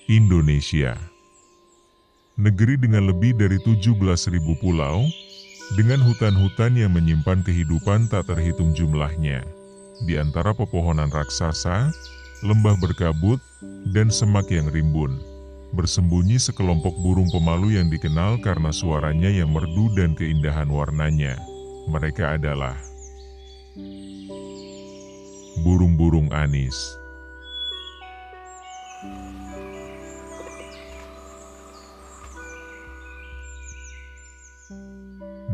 Indonesia, negeri dengan lebih dari 17.000 pulau, dengan hutan-hutan yang menyimpan kehidupan tak terhitung jumlahnya. Di antara pepohonan raksasa, lembah berkabut, dan semak yang rimbun, bersembunyi sekelompok burung pemalu yang dikenal karena suaranya yang merdu dan keindahan warnanya. Mereka adalah burung-burung anis.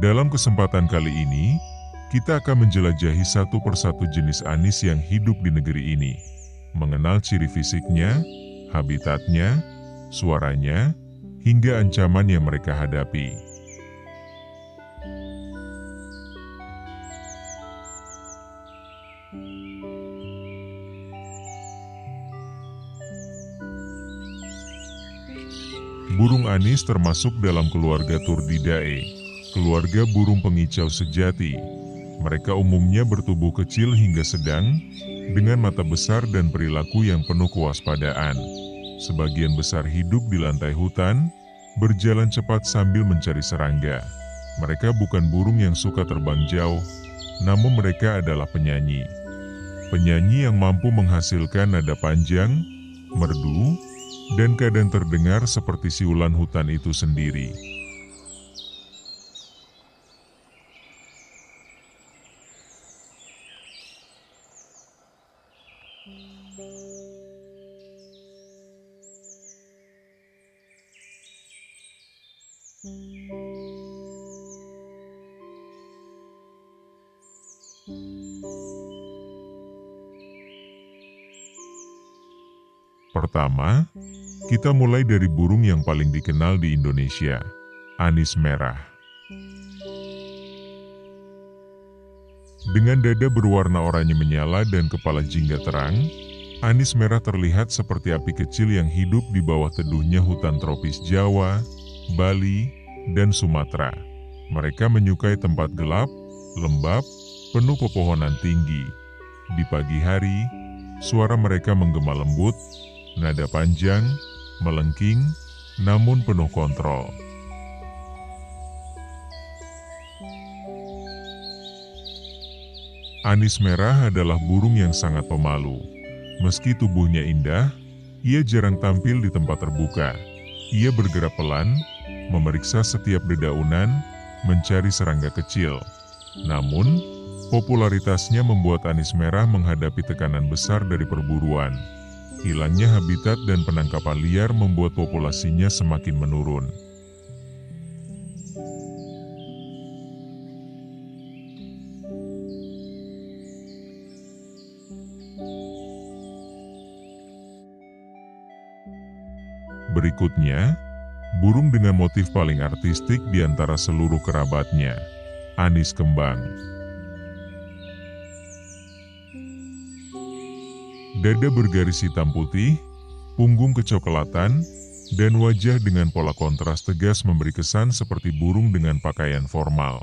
Dalam kesempatan kali ini, kita akan menjelajahi satu persatu jenis anis yang hidup di negeri ini, mengenal ciri fisiknya, habitatnya, suaranya, hingga ancaman yang mereka hadapi. Burung anis termasuk dalam keluarga Turdidae, keluarga burung pengicau sejati. Mereka umumnya bertubuh kecil hingga sedang, dengan mata besar dan perilaku yang penuh kewaspadaan. Sebagian besar hidup di lantai hutan, berjalan cepat sambil mencari serangga. Mereka bukan burung yang suka terbang jauh, namun mereka adalah penyanyi. Penyanyi yang mampu menghasilkan nada panjang, merdu, dan kadang terdengar seperti siulan hutan itu sendiri. Pertama, kita mulai dari burung yang paling dikenal di Indonesia, anis merah. Dengan dada berwarna oranye menyala dan kepala jingga terang, anis merah terlihat seperti api kecil yang hidup di bawah teduhnya hutan tropis Jawa, Bali, dan Sumatera. Mereka menyukai tempat gelap, lembab, penuh pepohonan tinggi. Di pagi hari, suara mereka menggema lembut, nada panjang, melengking, namun penuh kontrol. Anis merah adalah burung yang sangat pemalu. Meski tubuhnya indah, ia jarang tampil di tempat terbuka. Ia bergerak pelan, memeriksa setiap dedaunan, mencari serangga kecil. Namun, popularitasnya membuat anis merah menghadapi tekanan besar dari perburuan. Hilangnya habitat dan penangkapan liar membuat populasinya semakin menurun. Berikutnya, burung dengan motif paling artistik di antara seluruh kerabatnya, anis kembang. Dada bergaris hitam putih, punggung kecoklatan, dan wajah dengan pola kontras tegas memberi kesan seperti burung dengan pakaian formal.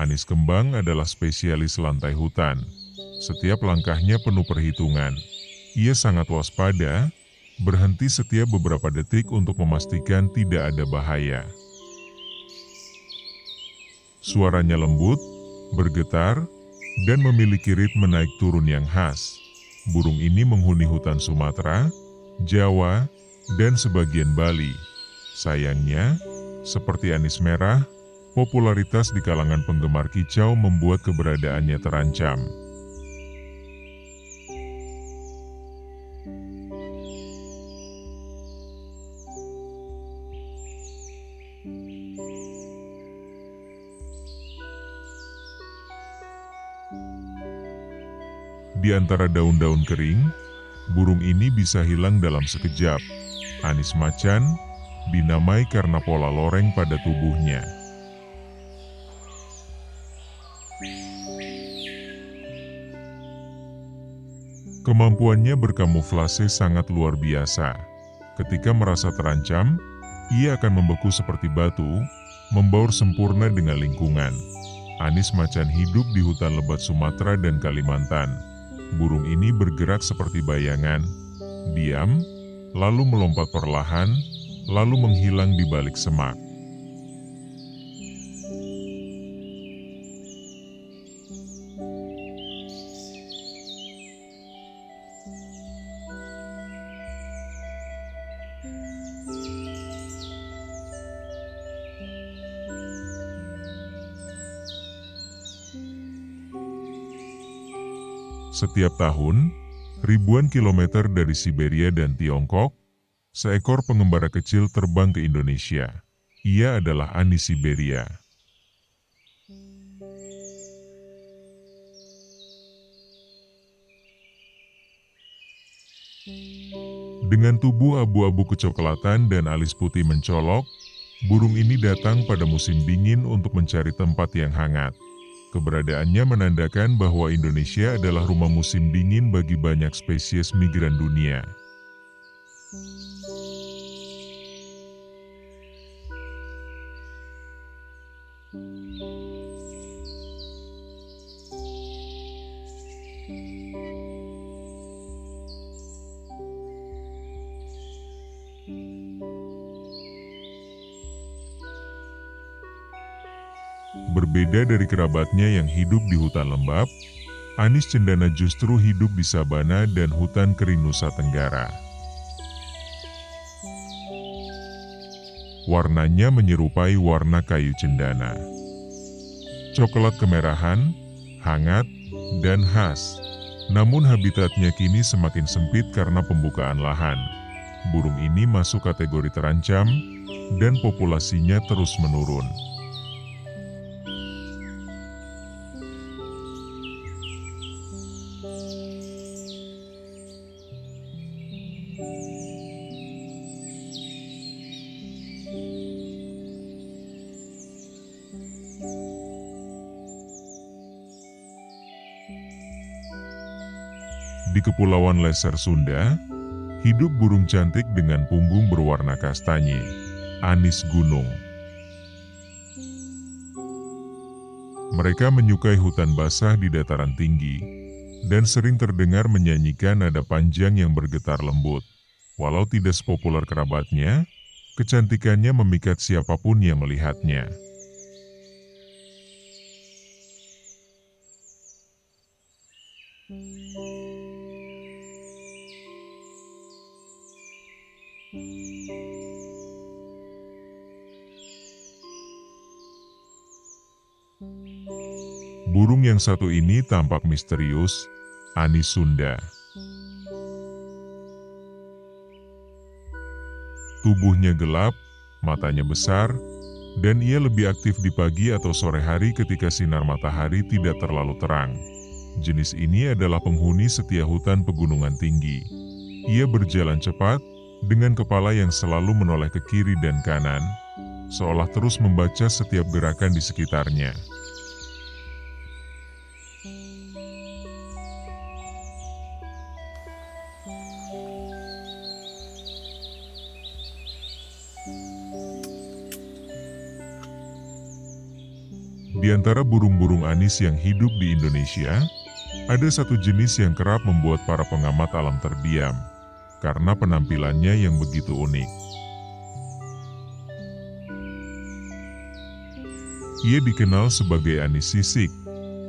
Anis kembang adalah spesialis lantai hutan. Setiap langkahnya penuh perhitungan. Ia sangat waspada, berhenti setiap beberapa detik untuk memastikan tidak ada bahaya. Suaranya lembut, bergetar, dan memiliki ritme naik turun yang khas. Burung ini menghuni hutan Sumatera, Jawa, dan sebagian Bali. Sayangnya, seperti anis merah, popularitas di kalangan penggemar kicau membuat keberadaannya terancam. Di antara daun-daun kering, burung ini bisa hilang dalam sekejap. Anis macan dinamai karena pola loreng pada tubuhnya. Kemampuannya berkamuflase sangat luar biasa. Ketika merasa terancam, ia akan membeku seperti batu, membaur sempurna dengan lingkungan. Anis macan hidup di hutan lebat Sumatera dan Kalimantan. Burung ini bergerak seperti bayangan, diam, lalu melompat perlahan, lalu menghilang di balik semak. Setiap tahun, ribuan kilometer dari Siberia dan Tiongkok, seekor pengembara kecil terbang ke Indonesia. Ia adalah Anis Siberia. Dengan tubuh abu-abu kecoklatan dan alis putih mencolok, burung ini datang pada musim dingin untuk mencari tempat yang hangat. Keberadaannya menandakan bahwa Indonesia adalah rumah musim dingin bagi banyak spesies migran dunia. Berbeda dari kerabatnya yang hidup di hutan lembap, Anis cendana justru hidup di sabana dan hutan kering Nusa Tenggara. Warnanya menyerupai warna kayu cendana. Coklat kemerahan, hangat, dan khas. Namun habitatnya kini semakin sempit karena pembukaan lahan. Burung ini masuk kategori terancam, dan populasinya terus menurun. Di Kepulauan Leser Sunda, hidup burung cantik dengan punggung berwarna kastanye, Anis gunung. Mereka menyukai hutan basah di dataran tinggi, dan sering terdengar menyanyikan nada panjang yang bergetar lembut. Walau tidak sepopuler kerabatnya, kecantikannya memikat siapapun yang melihatnya. Burung yang satu ini tampak misterius, Anis Sunda. Tubuhnya gelap, matanya besar, dan ia lebih aktif di pagi atau sore hari ketika sinar matahari tidak terlalu terang. Jenis ini adalah penghuni setia hutan pegunungan tinggi. Ia berjalan cepat, dengan kepala yang selalu menoleh ke kiri dan kanan, seolah terus membaca setiap gerakan di sekitarnya. Di antara burung-burung Anis yang hidup di Indonesia, ada satu jenis yang kerap membuat para pengamat alam terdiam, karena penampilannya yang begitu unik. Ia dikenal sebagai Anis sisik,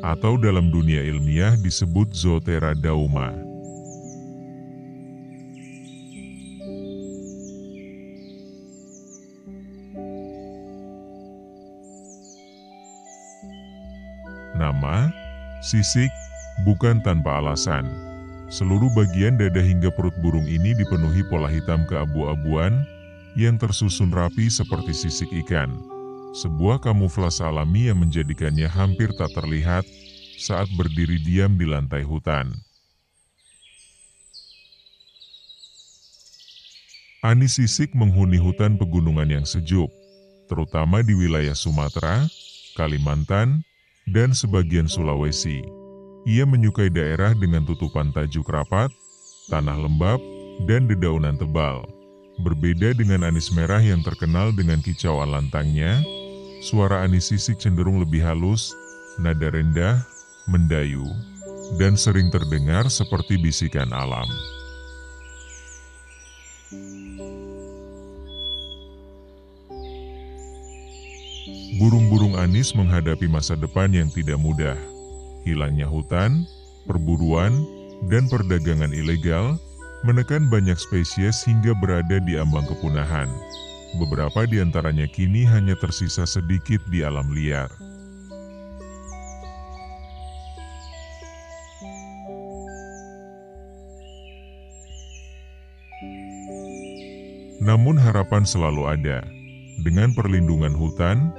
atau dalam dunia ilmiah disebut Zoothera dauma. Nama, sisik, bukan tanpa alasan. Seluruh bagian dada hingga perut burung ini dipenuhi pola hitam keabu-abuan yang tersusun rapi seperti sisik ikan. Sebuah kamuflase alami yang menjadikannya hampir tak terlihat saat berdiri diam di lantai hutan. Anis sisik menghuni hutan pegunungan yang sejuk, terutama di wilayah Sumatera, Kalimantan, dan sebagian Sulawesi. Ia menyukai daerah dengan tutupan tajuk rapat, tanah lembab, dan dedaunan tebal. Berbeda dengan anis merah yang terkenal dengan kicauan lantangnya, suara anis sisik cenderung lebih halus, nada rendah, mendayu, dan sering terdengar seperti bisikan alam. Burung-burung anis menghadapi masa depan yang tidak mudah. Hilangnya hutan, perburuan, dan perdagangan ilegal menekan banyak spesies hingga berada di ambang kepunahan. Beberapa di antaranya kini hanya tersisa sedikit di alam liar. Namun harapan selalu ada. Dengan perlindungan hutan,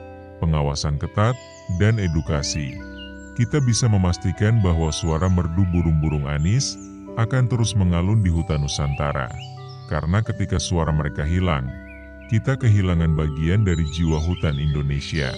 pengawasan ketat, dan edukasi, kita bisa memastikan bahwa suara merdu burung-burung anis akan terus mengalun di hutan Nusantara. Karena ketika suara mereka hilang, kita kehilangan bagian dari jiwa hutan Indonesia.